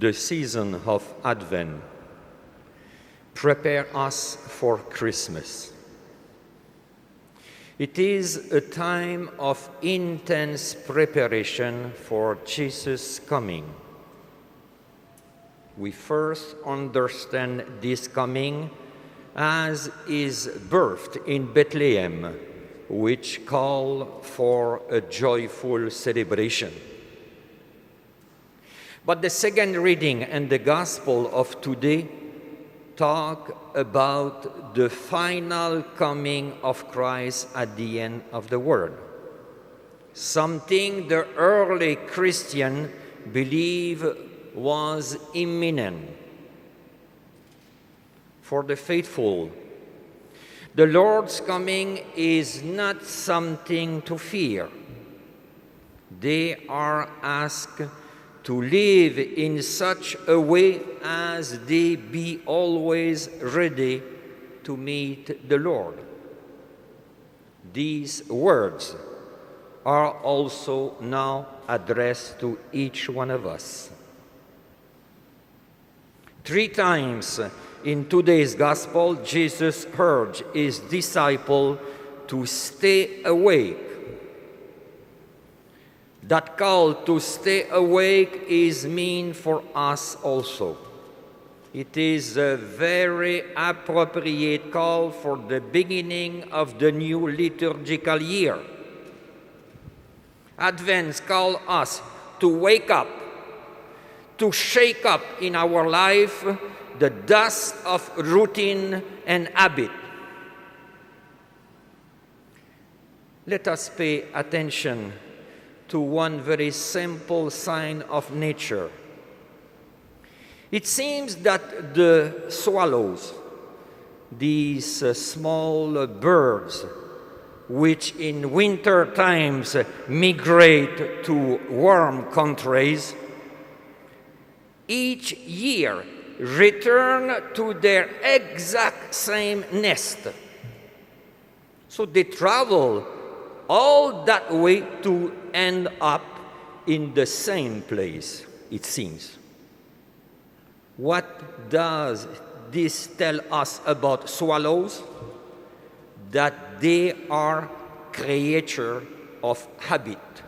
the season of Advent prepare us for Christmas. It is a time of intense preparation for Jesus' coming. We first understand this coming as his birth in Bethlehem, which called for a joyful celebration. But the second reading and the gospel of today talk about the final coming of Christ at the end of the world, something the early Christian believed was imminent. For the faithful, the Lord's coming is not something to fear. They are asked to live in such a way as they be always ready to meet the Lord. These words are also now addressed to each one of us. 3 times in today's gospel, Jesus urged his disciples to stay awake. That call to stay awake is meant for us also. It is a very appropriate call for the beginning of the new liturgical year. Advent calls us to wake up, to shake up in our life the dust of routine and habit. Let us pay attention to one very simple sign of nature. It seems that the swallows, these small birds, which in winter times migrate to warm countries, each year return to their exact same nest. So they travel all that way to end up in the same place, it seems. What does this tell us about swallows? That they are creatures of habit.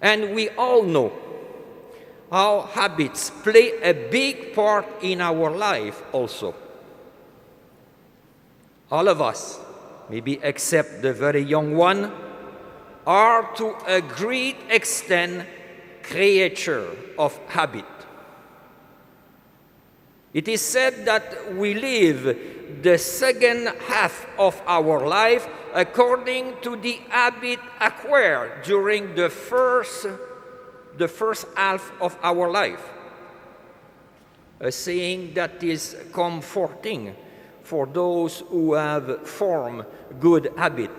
And we all know how habits play a big part in our life also. All of us, maybe except the very young one, are to a great extent creatures of habit. It is said that we live the second half of our life according to the habit acquired during the first half of our life. A saying that is comforting for those who have formed good habit,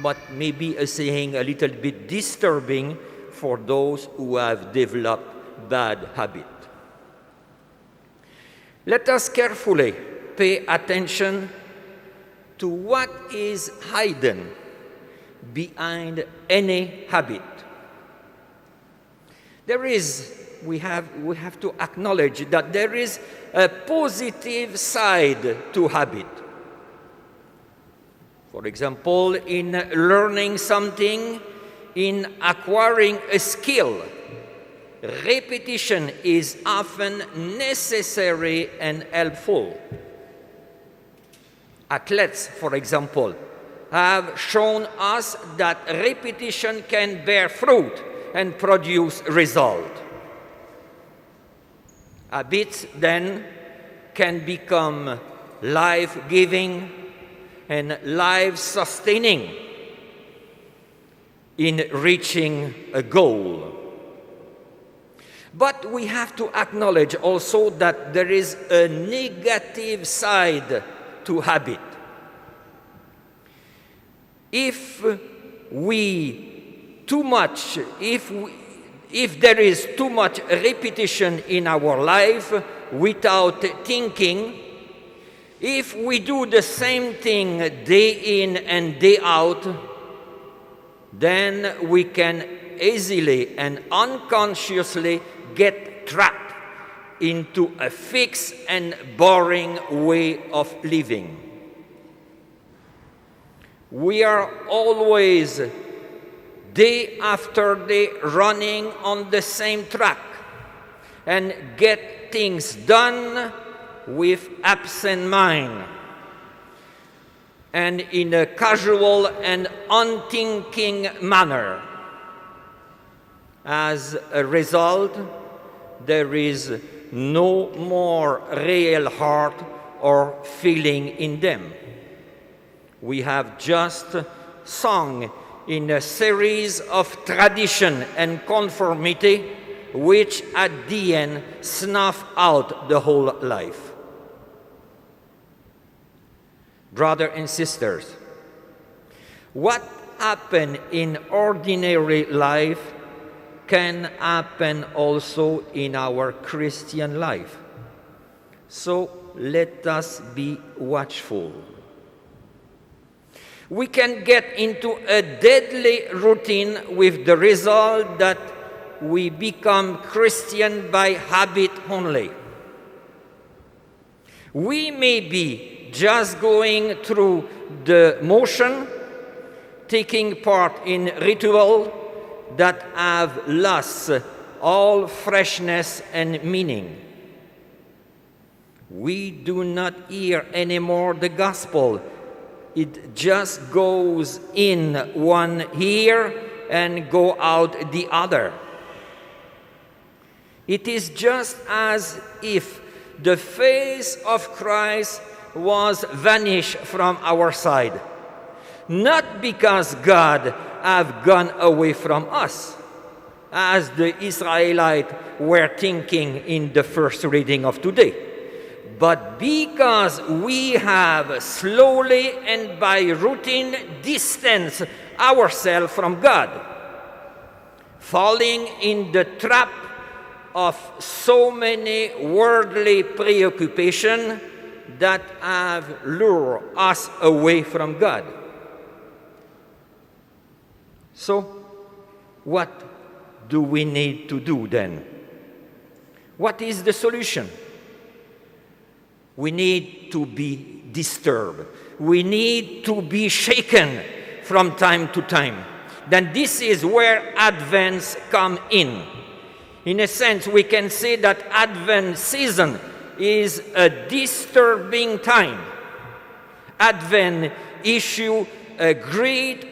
but maybe a saying a little bit disturbing for those who have developed bad habit. Let us carefully pay attention to what is hidden behind any habit. We have to acknowledge that there is a positive side to habit. For example, in learning something, in acquiring a skill, repetition is often necessary and helpful. Athletes, for example, have shown us that repetition can bear fruit and produce result. Habits then can become life-giving and life-sustaining in reaching a goal. But we have to acknowledge also that there is a negative side to habit. If there is too much repetition in our life without thinking, if we do the same thing day in and day out, then we can easily and unconsciously get trapped into a fixed and boring way of living. We are always, day after day, running on the same track and get things done with absent mind and in a casual and unthinking manner. As a result, there is no more real heart or feeling in them. We have just sung in a series of tradition and conformity, which at the end snuff out the whole life. Brothers and sisters, what happened in ordinary life can happen also in our Christian life. So let us be watchful. We can get into a deadly routine with the result that we become Christian by habit only. We may be just going through the motion, taking part in ritual that have lost all freshness and meaning. We do not hear anymore the gospel. It just goes in one ear and go out the other. It is just as if the face of Christ was vanished from our side. Not because God have gone away from us, as the Israelites were thinking in the first reading of today, but because we have slowly and by routine distanced ourselves from God, falling in the trap of so many worldly preoccupations that have lured us away from God. So, what do we need to do then? What is the solution? We need to be disturbed. We need to be shaken from time to time. Then this is where Advent comes in. In a sense, we can say that Advent season is a disturbing time. Advent issue a great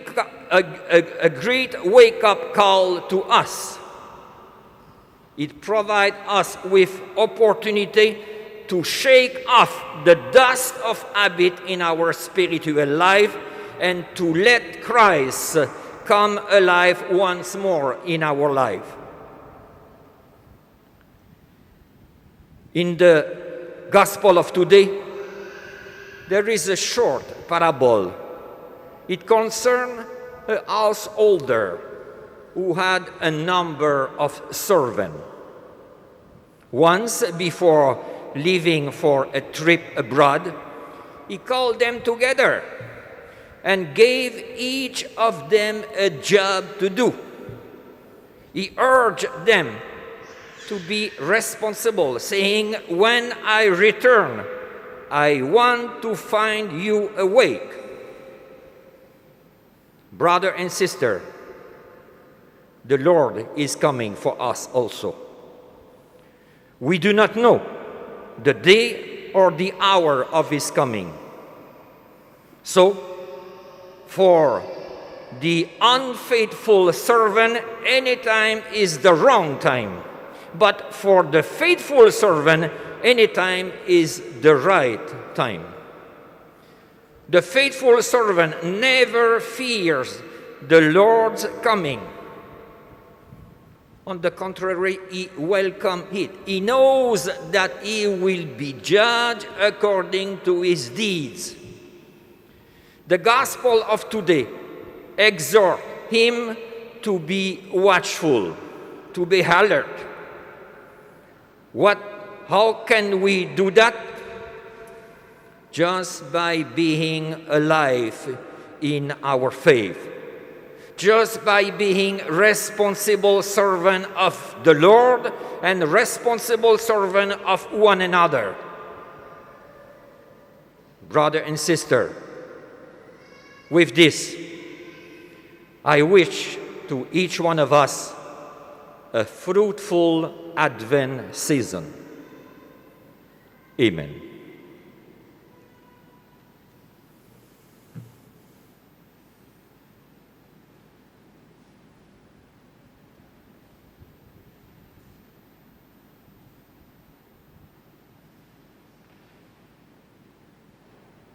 wake-up call to us. It provides us with opportunity to shake off the dust of habit in our spiritual life and to let Christ come alive once more in our life. In the Gospel of today, there is a short parable. It concerns a householder who had a number of servants. Once, before leaving for a trip abroad, he called them together and gave each of them a job to do. He urged them to be responsible, saying, "When I return, I want to find you awake." Brother and sister, the Lord is coming for us also. We do not know the day or the hour of his coming. So, for the unfaithful servant, any time is the wrong time. But for the faithful servant, any time is the right time. The faithful servant never fears the Lord's coming. On the contrary, he welcomes it. He knows that he will be judged according to his deeds. The gospel of today exhorts him to be watchful, to be alert. How can we do that? Just by being alive in our faith. just by being responsible servant of the Lord and responsible servant of one another. Brother and sister, with this, I wish to each one of us a fruitful Advent season. Amen.